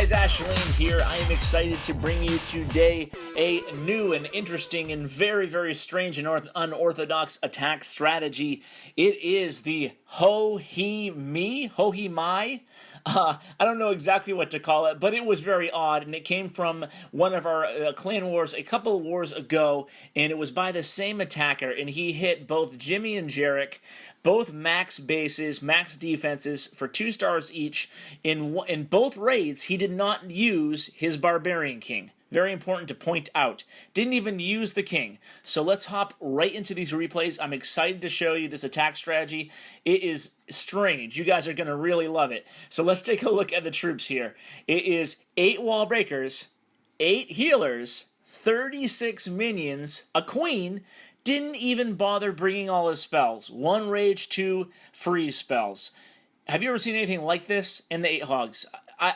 guys, Ashlane here. I am excited to bring you today a new and interesting and very, very strange and unorthodox attack strategy. It is the HoHeMi. I don't know exactly what to call it, but it was very odd, and it came from one of our clan wars a couple of wars ago, and it was by the same attacker, and he hit both Jimmy and Jarek, both max bases, max defenses for 2 stars each. In both raids, he did not use his Barbarian King. Very important to point out. Didn't even use the king. So let's hop right into these replays. I'm excited to show you this attack strategy. It is strange. You guys are going to really love it. So let's take a look at the troops here. It is 8 wall breakers, 8 healers, 36 minions, a queen. Didn't even bother bringing all his spells. 1 rage, 2 freeze spells. Have you ever seen anything like this in the 8 hogs?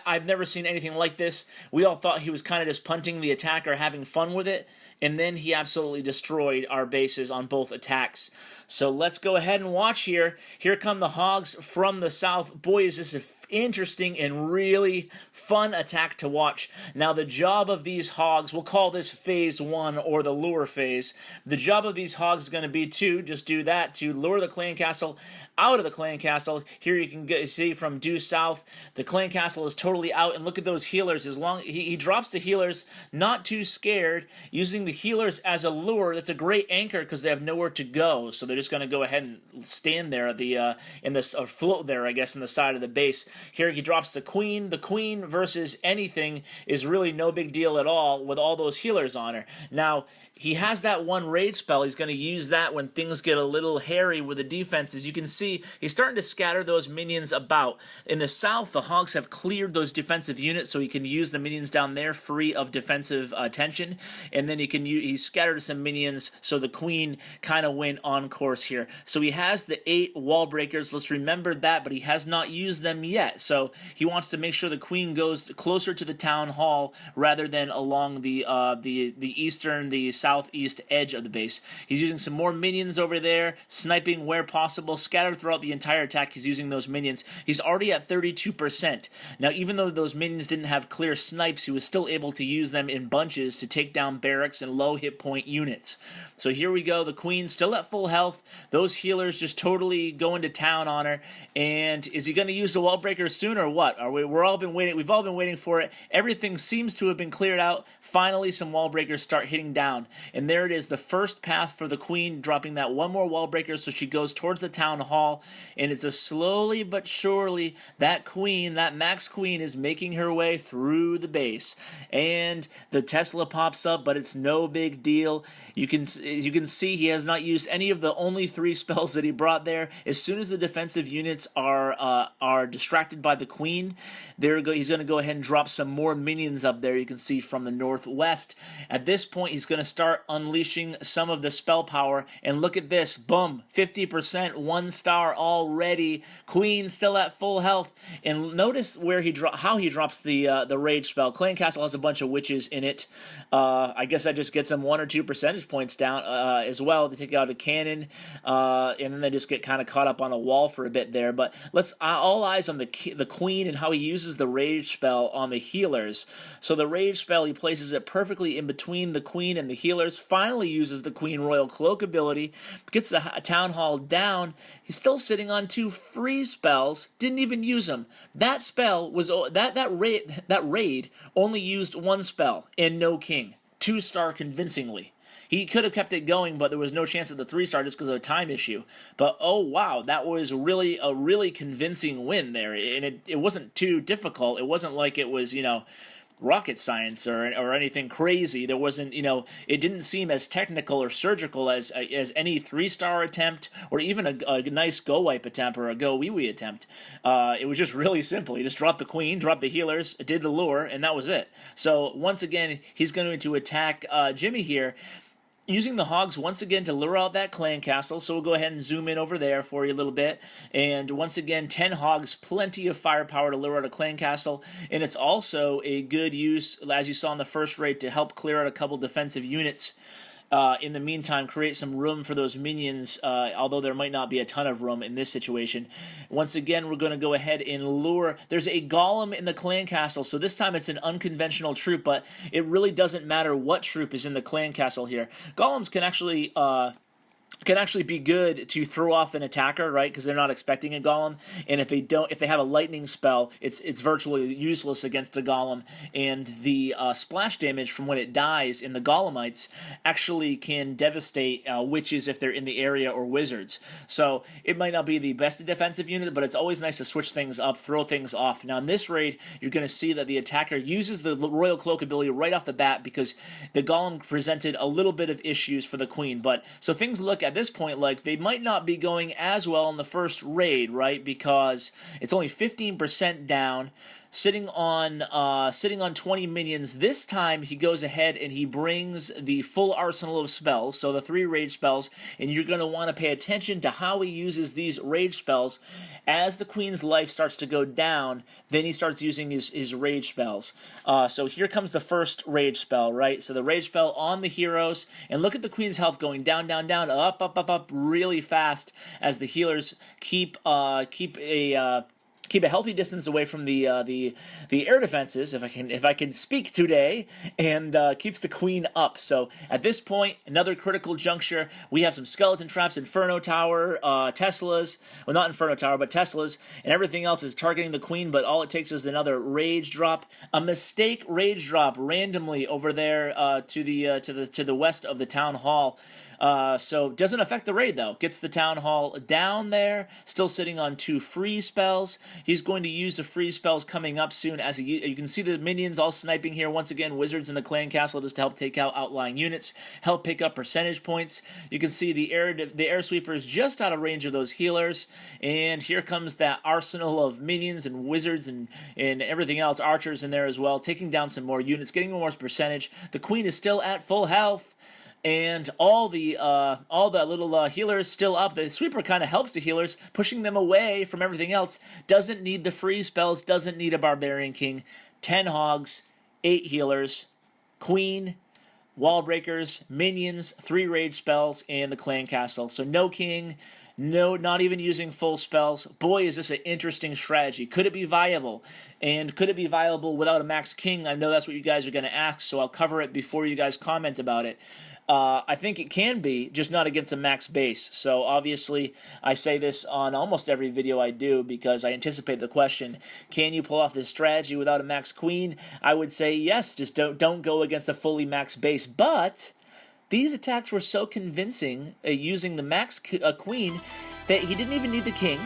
I've never seen anything like this. We all thought he was kind of just punting the attacker, having fun with it, and then he absolutely destroyed our bases on both attacks. So let's go ahead and watch here. Here come the hogs from the south. Boy, is this a interesting and really fun attack to watch. Now, the job of these hogs, we'll call this phase 1 or the lure phase. The job of these hogs is going to be to just do that, to lure the clan castle out of the clan castle. Here you can see from due south, the clan castle is totally out, and look at those healers. As long he drops the healers, not too scared, using the healers as a lure. That's a great anchor because they have nowhere to go, so they're just going to go ahead and stand there or float there, I guess, in the side of the base. Here he drops the queen. The queen versus anything is really no big deal at all with all those healers on her. Now, he has that 1 rage spell. He's going to use that when things get a little hairy with the defenses. You can see he's starting to scatter those minions about. In the south, the hogs have cleared those defensive units, so he can use the minions down there free of defensive tension. And then he scattered some minions, so the queen kind of went on course here. So he has the 8 wall breakers. Let's remember that, but he has not used them yet. So he wants to make sure the queen goes closer to the town hall rather than along the southeast edge of the base. He's using some more minions over there, sniping where possible, scattered throughout the entire attack. He's using those minions. He's already at 32%. Now, even though those minions didn't have clear snipes, he was still able to use them in bunches to take down barracks and low hit point units. So here we go. The queen still at full health. Those healers just totally going to town on her. And is he going to use the wall breaker soon or what? We've all been waiting for it. Everything seems to have been cleared out. Finally, some wall breakers start hitting down. And there it is, the first path for the queen, dropping that 1 more wall breaker, so she goes towards the town hall. And it's a slowly but surely, that queen, that max queen, is making her way through the base. And the Tesla pops up, but it's no big deal. You can see he has not used any of the only 3 spells that he brought there. As soon as the defensive units are distracted by the queen, he's going to go ahead and drop some more minions up there. You can see from the northwest. At this point, he's going to start unleashing some of the spell power, and look at this, boom, 50%, 1 star already. Queen still at full health, and notice where how he drops the rage spell. Clan Castle has a bunch of witches in it. I guess that just gets them 1 or 2 percentage points down as well. They take out a cannon, and then they just get kind of caught up on a wall for a bit there. But let's all eyes on the queen and how he uses the rage spell on the healers. So the rage spell, he places it perfectly in between the queen and the healers. Finally uses the Queen Royal Cloak ability, gets the town hall down. He's still sitting on 2 freeze spells, didn't even use them. That spell was that raid only used 1 spell and no king. 2 star convincingly. He could have kept it going, but there was no chance at the 3 star just because of a time issue. But oh wow, that was really a really convincing win there, and it wasn't too difficult. It wasn't like it was, rocket science or anything crazy. There wasn't, it didn't seem as technical or surgical as any 3-star attempt or even a nice go wipe attempt or a go wee wee attempt. It was just really simple. He just dropped the queen, dropped the healers, did the lure, and that was it. So once again, he's going to attack Jimmy here, using the hogs once again to lure out that clan castle. So we'll go ahead and zoom in over there for you a little bit. And once again, 10 hogs, plenty of firepower to lure out a clan castle. And it's also a good use, as you saw in the first raid, to help clear out a couple defensive units. in the meantime, create some room for those minions, although there might not be a ton of room in this situation. Once again, we're going to go ahead and lure. There's a golem in the clan castle, so this time it's an unconventional troop, but it really doesn't matter what troop is in the clan castle here. Golems can actually be good to throw off an attacker, right? Because they're not expecting a golem, and if they have a lightning spell, it's virtually useless against a golem. And the splash damage from when it dies in the golemites actually can devastate witches if they're in the area, or wizards. So it might not be the best defensive unit, but it's always nice to switch things up, throw things off. Now in this raid, you're going to see that the attacker uses the Royal Cloak ability right off the bat because the golem presented a little bit of issues for the queen. But so things look at this point like they might not be going as well in the first raid, right? Because it's only 15% down, sitting on 20 minions. This time he goes ahead and he brings the full arsenal of spells, so the 3 rage spells, and you're going to want to pay attention to how he uses these rage spells. As the queen's life starts to go down, then he starts using his rage spells. So here comes the first rage spell, right? So the rage spell on the heroes, and look at the queen's health going down, down, down, up, up, up, up, really fast as the healers keep a healthy distance away from the air defenses, if I can speak today, and keeps the queen up. So at this point, another critical juncture. We have some skeleton traps, Inferno Tower, Teslas. Well, not Inferno Tower, but Teslas, and everything else is targeting the queen. But all it takes is another rage drop, a mistake rage drop randomly over there to the west of the town hall. So doesn't affect the raid though. Gets the town hall down there, still sitting on 2 free spells. He's going to use the free spells coming up soon. As you can see the minions all sniping here. Once again, wizards in the clan castle just to help take out outlying units, help pick up percentage points. You can see the air sweepers just out of range of those healers. And here comes that arsenal of minions and wizards and everything else, archers in there as well, taking down some more units, getting more percentage. The queen is still at full health. And all the little healers still up. The sweeper kind of helps the healers, pushing them away from everything else. Doesn't need the free spells, doesn't need a Barbarian King. 10 hogs, 8 healers, queen, wall breakers, minions, 3 rage spells, and the clan castle. So no king, no, not even using full spells. Boy, is this an interesting strategy. Could it be viable? And could it be viable without a max king? I know that's what you guys are going to ask, so I'll cover it before you guys comment about it. I think it can be, just not against a max base. So obviously, I say this on almost every video I do because I anticipate the question, can you pull off this strategy without a max queen? I would say yes, just don't go against a fully max base. But these attacks were so convincing using the max queen that he didn't even need the king,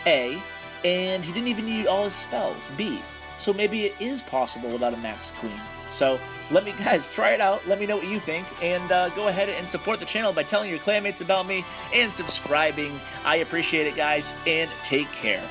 A, and he didn't even need all his spells, B. So maybe it is possible without a max queen. So let me, guys, try it out. Let me know what you think, and go ahead and support the channel by telling your clanmates about me and subscribing. I appreciate it, guys, and take care.